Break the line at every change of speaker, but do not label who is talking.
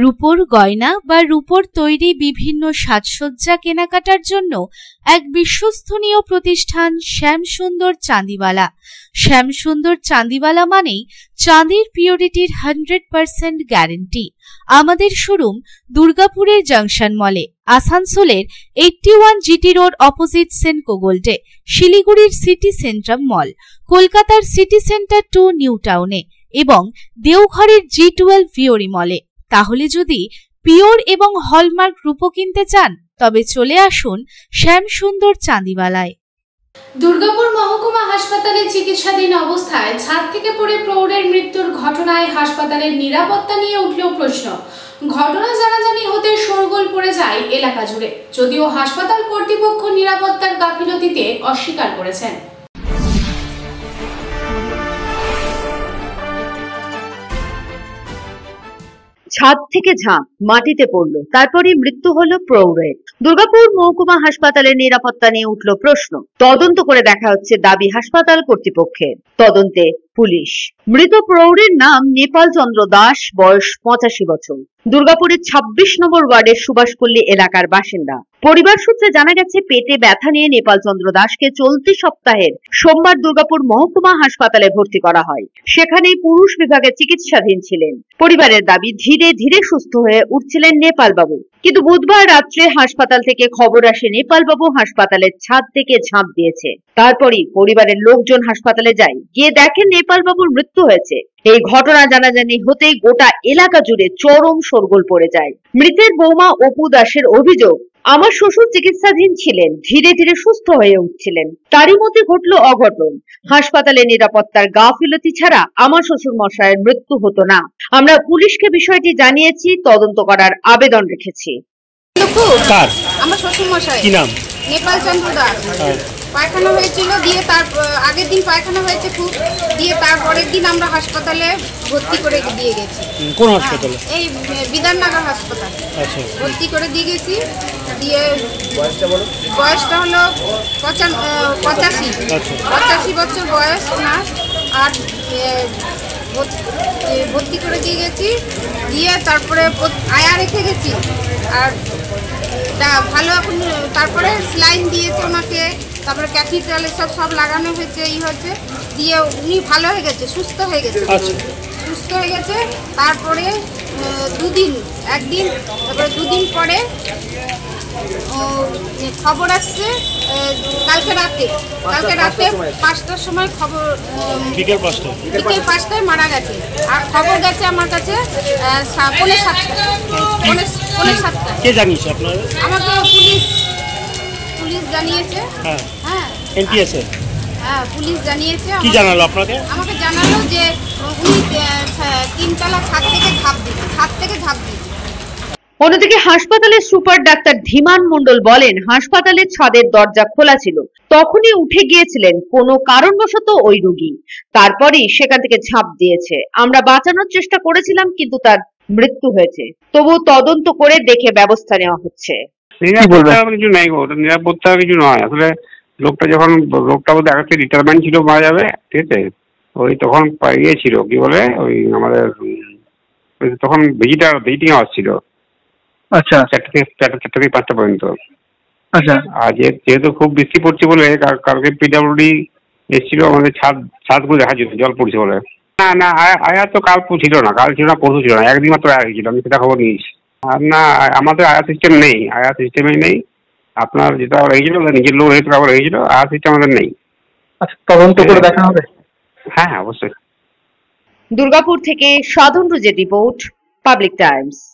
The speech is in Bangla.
রূপোর গয়না বা রূপোর তৈরি বিভিন্ন সাজসজ্জা কেনাকাটার জন্য এক বিশ্বস্তনীয় প্রতিষ্ঠান শ্যামসুন্দর চাঁদিওয়ালা। শ্যামসুন্দর চাঁদিওয়ালা মানেই চাঁদির পিওরিটির 100% গ্যারেন্টি। আমাদের শোরুম দুর্গাপুরের জংশন মলে, আসানসোলের 81 জিটি রোড অপোজিট সেনকো গোল্ডে, শিলিগুড়ির সিটি সেন্ট্রাম মল, কলকাতার সিটি সেন্টার 2 নিউ টাউনে এবং দেওঘরের G12 ভিওরি মলে। তাহলে যদি পিওর এবং হলমার্ক রূপো কিনতে চান তবে চলে আসুন শ্যামসুন্দর চাঁদিওয়ালায়।
দুর্গাপুর মহকুমা হাসপাতালে চিকিৎসাধীন অবস্থায় ছাদ থেকে পড়ে প্রৌঢ়ের মৃত্যুর ঘটনায় হাসপাতালের নিরাপত্তা নিয়ে উঠল প্রশ্ন। ঘটনা জানাজানি হতে শোরগোল পড়ে যায় এলাকা জুড়ে, যদিও হাসপাতাল কর্তৃপক্ষ নিরাপত্তার গাফিলতিতে অস্বীকার করেছেন।
ছাদ থেকে ঝাঁপ মাটিতে পড়ল, তারপরই মৃত্যু হলো প্রৌঢ়ের। দুর্গাপুর মহকুমা হাসপাতালের নিরাপত্তা নিয়ে উঠল প্রশ্ন। তদন্ত করে দেখা হচ্ছে দাবি হাসপাতাল কর্তৃপক্ষের। তদন্তে পুলিশ। মৃত প্রৌঢ়ের নাম নেপাল চন্দ্র দাস, বয়স 85 বছর, দুর্গাপুরের 26 নম্বর ওয়ার্ডের সুভাষপল্লী এলাকার বাসিন্দা। পরিবার সূত্রে জানা গেছে, পেটে ব্যথা নিয়ে নেপাল চন্দ্র দাসকে চলতি সপ্তাহের সোমবার দুর্গাপুর মহকুমা হাসপাতালে ভর্তি করা হয়। সেখানেই পুরুষ বিভাগে চিকিৎসাধীন ছিলেন। পরিবারের দাবি, ধীরে ধীরে সুস্থ হয়ে উঠছিলেন নেপাল বাবু। কিন্তু বুধবার রাত্রে হাসপাতাল থেকে খবর আসে নেপাল বাবু হাসপাতালের ছাদ থেকে ঝাঁপ দিয়েছে। তারপরই পরিবারের লোকজন হাসপাতালে যায়, গিয়ে দেখেন নেপাল বাবুর মৃত্যু হয়েছে। এই ঘটনা জানাজানি হতেই গোটা এলাকা জুড়ে চরম শোরগোল পড়ে যায়। মৃতের বৌমা অপু দাসের অভিযোগ, আমার শ্বশুর চিকিৎসাধীন ছিলেন, ধীরে ধীরে সুস্থ হয়ে উঠছিলেন, তারই মধ্যে ঘটলো অঘটন। হাসপাতালে নিরাপত্তার গাফিলতি ছাড়া আমার শ্বশুর মশাইয়ের মৃত্যু হতো না। আমরা পুলিশকে বিষয়টি জানিয়েছি, তদন্ত করার আবেদন রেখেছি।
আমার শ্বশুর মশাই
কি নাম?
নেপাল চন্দ্র দাস। পায়খানা হয়েছিল, দিয়ে তার আগের দিন পায়খানা হয়েছে খুব, দিয়ে তারপরের দিন আমরা হাসপাতালে ভর্তি করে দিয়ে গেছি।
কোন হাসপাতালে?
এই বিধাননগর হাসপাতাল।
আচ্ছা,
ভর্তি করে দিয়ে গেছি। দিয়ে বয়সটা হলো 85 বছর বয়স ওনার। আর ভর্তি করে দিয়ে গেছি, দিয়ে তারপরে আয়া রেখে গেছি। আর ভালো এখন তারপরে স্লাইন দিয়েছে ওনাকে, তারপরে ক্যাথিটাল সব লাগানো হয়েছে, হয়েছে, দিয়ে উনি ভালো হয়ে গেছে, সুস্থ হয়ে গেছে। সুস্থ হয়ে গেছে। তারপরে তারপরে দুদিন পরে খবর আসছে কালকে রাতে 5টার সময় খবর, বিকেল 5টায় মারা গেছে। আর খবর গেছে আমার কাছে 7:30।
কে জানিয়েছে আপনারা?
আমাকে পুলিশ জানিয়েছে। হ্যাঁ,
এনটিএসএ।
হ্যাঁ, পুলিশ জানিয়েছে।
কি জানালো আপনাকে?
আমাকে জানালো যে উনি 3তলা ছাদ থেকে ঝাঁপ দিয়েছে।
অন্যদিকে হাসপাতালের সুপার ডাক্তার ধীমান মণ্ডল বলেন, হাসপাতালের ছাদের দরজা খোলা ছিল, তখনই উঠে গিয়েছিলেন কোনো কারণবশত ওই রোগী, তারপরেই সেখান থেকে ঝাঁপ দিয়েছে। আমরা বাঁচানোর চেষ্টা করেছিলাম, কিন্তু তার মৃত্যু হয়েছে। তবু তদন্ত করে দেখে ব্যবস্থা নেওয়া হচ্ছে।
কিছু নাই গো, নিরাপত্তা কিছু নয় আসলে। লোকটা বোধ হয় রিটায়ারমেন্ট ছিল, মারা যাবে, ঠিক আছে, ওই তখন ইয়েছিল কি বলে, ওই আমাদের তখন ভিজিটিং আওয়ার্স ছিল। আচ্ছা, 4টা থেকে 5টা পর্যন্ত। আচ্ছা, আর যেহেতু খুব বৃষ্টি পড়ছে বলে কালকে পিডব্লিউডি এসেছিল আমাদের ছাদগুলো দেখার জন্য, জল পড়ছে বলে। না আয়া তো কাল ছিল না, পরশু ছিল না, একদিন মাত্র আয়া হয়েছিল, আমি সেটা খবর নিয়েছি। আর না, আমাদের আয়া সিস্টেম নেই, আয়া সিস্টেমে নেই। আপনার যেটা হয়েছিল নিজের লোক হয়েছিল, আবার হয়েছিল, আয়া সিস্টেম আমাদের নেই। আচ্ছা, তদন্ত করে দেখা হবে। হ্যাঁ, অবশ্যই।
দুর্গাপুর থেকে সাধন রুজের রিপোর্ট, পাবলিক টাইমস।